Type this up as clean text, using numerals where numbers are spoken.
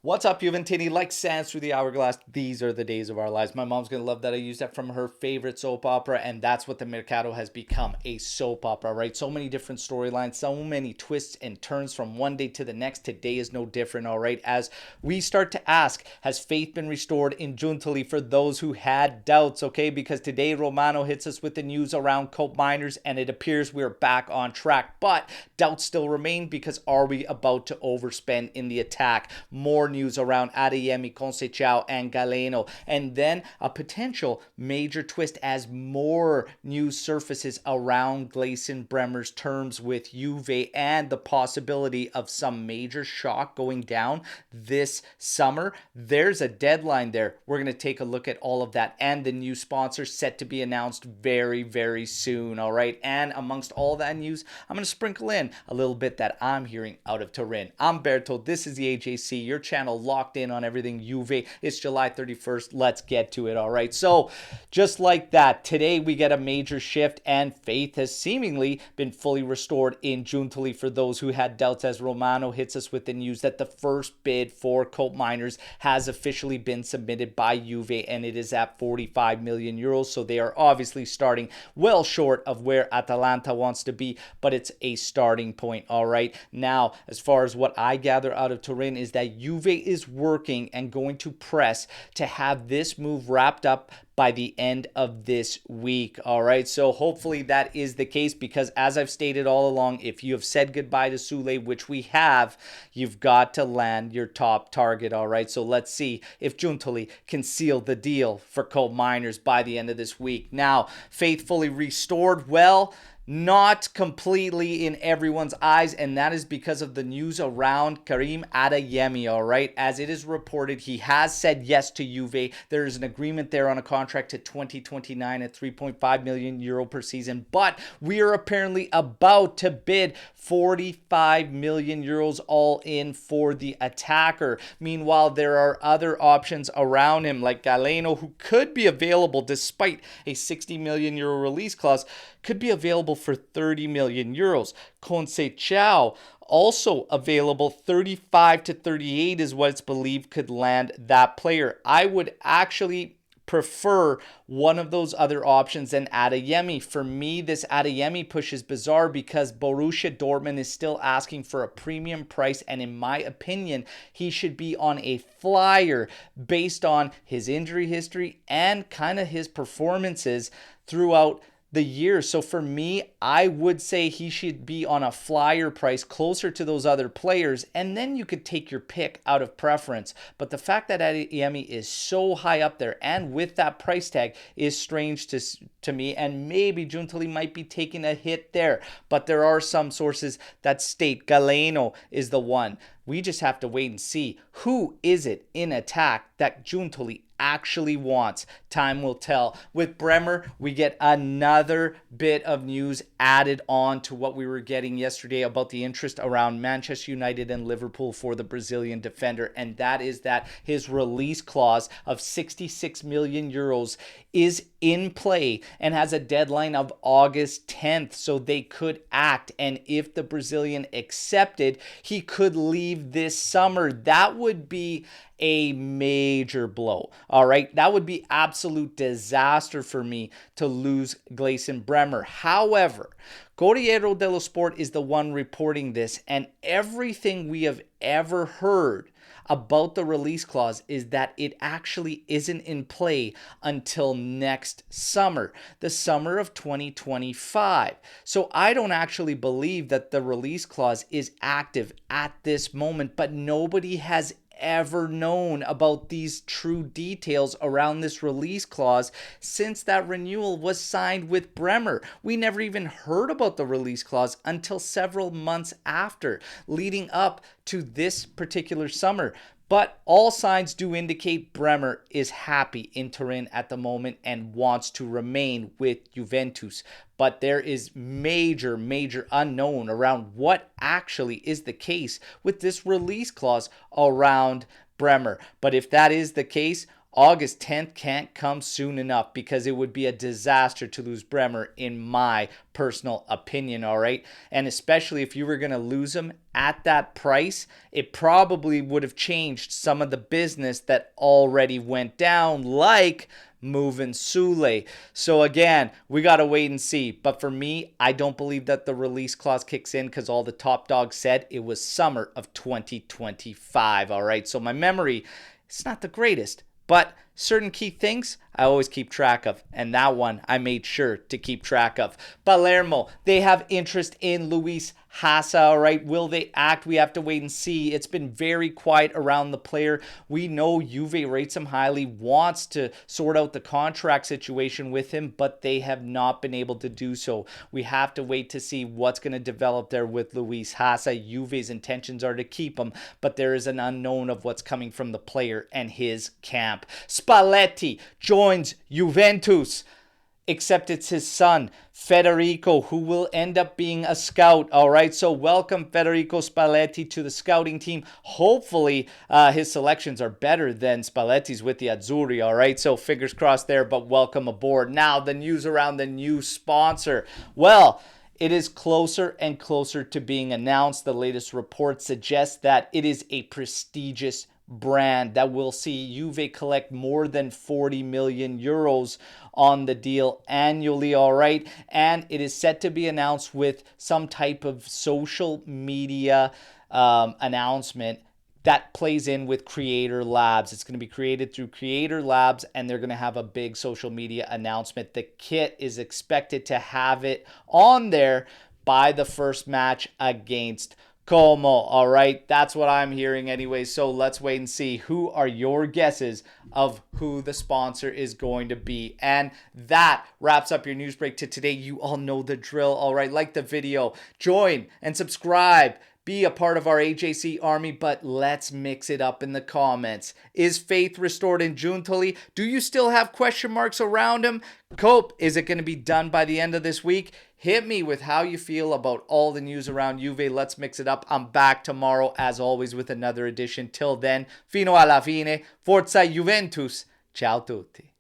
What's up, Juventini? Like sands through the hourglass, these are the days of our lives. My mom's gonna love that I used that from her favorite soap opera, and that's what the Mercado has become, a soap opera, right? So many different storylines, so many twists and turns from one day to the next. Today is no different, all right? As we start to ask, has faith been restored in Giuntoli for those who had doubts, okay? Because today Romano hits us with the news around Koopmeiners, and it appears we're back on track. But doubts still remain, because are we about to overspend in the attack? More news around Adeyemi, Conceição, and Galeno. And then a potential major twist as more news surfaces around Bremer's terms with Juve and the possibility of some major shock going down this summer. There's a deadline there. We're going to take a look at all of that and the new sponsor set to be announced very, very soon. All right. And amongst all that news, I'm going to sprinkle in a little bit that I'm hearing out of Turin. I'm Berto. This is the AJC, your channel locked in on everything Juve. It's July 31st. Let's get to it. All right. So just like that, today we get a major shift, and faith has seemingly been fully restored in Giuntoli for those who had doubts, as Romano hits us with the news that the first bid for Koopmeiners has officially been submitted by Juve, and it is at 45 million euros. So they are obviously starting well short of where Atalanta wants to be, but it's a starting point. All right. Now, as far as what I gather out of Turin is that Juve is working and going to press to have this move wrapped up by the end of this week. All right. So hopefully that is the case, because as I've stated all along, if you have said goodbye to Sule, which we have, you've got to land your top target. All right. So let's see if Giuntoli can seal the deal for Koopmeiners by the end of this week. Now, faithfully restored. Well, not completely in everyone's eyes, and that is because of the news around Karim Adeyemi, all right? As it is reported, he has said yes to Juve. There is an agreement there on a contract to 2029 at 3.5 million euro per season, but we are apparently about to bid 45 million euros all in for the attacker. Meanwhile, there are other options around him, like Galeno, who could be available despite a 60 million euro release clause, could be available for 30 million euros. Conceição also available, 35 to 38 is what it's believed could land that player. I would actually prefer one of those other options than Adeyemi. For me, this Adeyemi push is bizarre because Borussia Dortmund is still asking for a premium price, and in my opinion, he should be on a flyer based on his injury history and kind of his performances throughout the year. So for me, I would say he should be on a flyer price closer to those other players, and then you could take your pick out of preference. But the fact that Adeyemi is so high up there and with that price tag is strange to me, and maybe Giuntoli might be taking a hit there. But there are some sources that state Galeno is the one. We just have to wait and see. Who is it in attack that Giuntoli actually wants? Time will tell. With Bremer, we get another bit of news added on to what we were getting yesterday about the interest around Manchester United and Liverpool for the Brazilian defender, and that is that his release clause of 66 million euros is in play and has a deadline of August 10th, so they could act. And if the Brazilian accepted, he could leave this summer. That would be a major blow. All right. That would be absolute disaster for me to lose Bremer. However, Corriere dello Sport is the one reporting this, and everything we have ever heard about the release clause is that it actually isn't in play until next summer, the summer of 2025. So I don't actually believe that the release clause is active at this moment, but nobody has ever known about these true details around this release clause since that renewal was signed with Bremer. We never even heard about the release clause until several months after, leading up to this particular summer. But all signs do indicate Bremer is happy in Turin at the moment and wants to remain with Juventus. But there is major unknown around what actually is the case with this release clause around Bremer. But if that is the case, August 10th can't come soon enough because it would be a disaster to lose Bremer, in my personal opinion, all right? And especially if you were going to lose him at that price, it probably would have changed some of the business that already went down, like moving Sule. So again, we got to wait and see. But for me, I don't believe that the release clause kicks in because all the top dogs said it was summer of 2025, all right? So my memory, it's not the greatest, but certain key things I always keep track of, and that one I made sure to keep track of. Palermo, they have interest in Luis Hassa, all right? Will they act? We have to wait and see. It's been very quiet around the player. We know Juve rates him highly, wants to sort out the contract situation with him, but they have not been able to do so. We have to wait to see what's going to develop there with Luis Hassa. Juve's intentions are to keep him, but there is an unknown of what's coming from the player and his camp. Spalletti joins Juventus, except it's his son, Federico, who will end up being a scout. All right, so welcome Federico Spalletti to the scouting team. Hopefully, his selections are better than Spalletti's with the Azzurri. All right, so fingers crossed there, but welcome aboard. Now, the news around the new sponsor. Well, it is closer and closer to being announced. The latest reports suggest that it is a prestigious brand that will see Juve collect more than 40 million euros on the deal annually, all right? And it is set to be announced with some type of social media announcement that plays in with Creator Labs. It's going to be created through Creator Labs, and they're going to have a big social media announcement. The kit is expected to have it on there by the first match against Como. All right, that's what I'm hearing anyway. So let's wait and see. Who are your guesses of who the sponsor is going to be? And that wraps up your news break to today. You all know the drill. All right, like the video, join and subscribe. Be a part of our AJC army, but let's mix it up in the comments. Is faith restored in Giuntoli? Do you still have question marks around him? Cope, is it going to be done by the end of this week? Hit me with how you feel about all the news around Juve. Let's mix it up. I'm back tomorrow, as always, with another edition. Till then, fino alla fine, forza Juventus. Ciao tutti.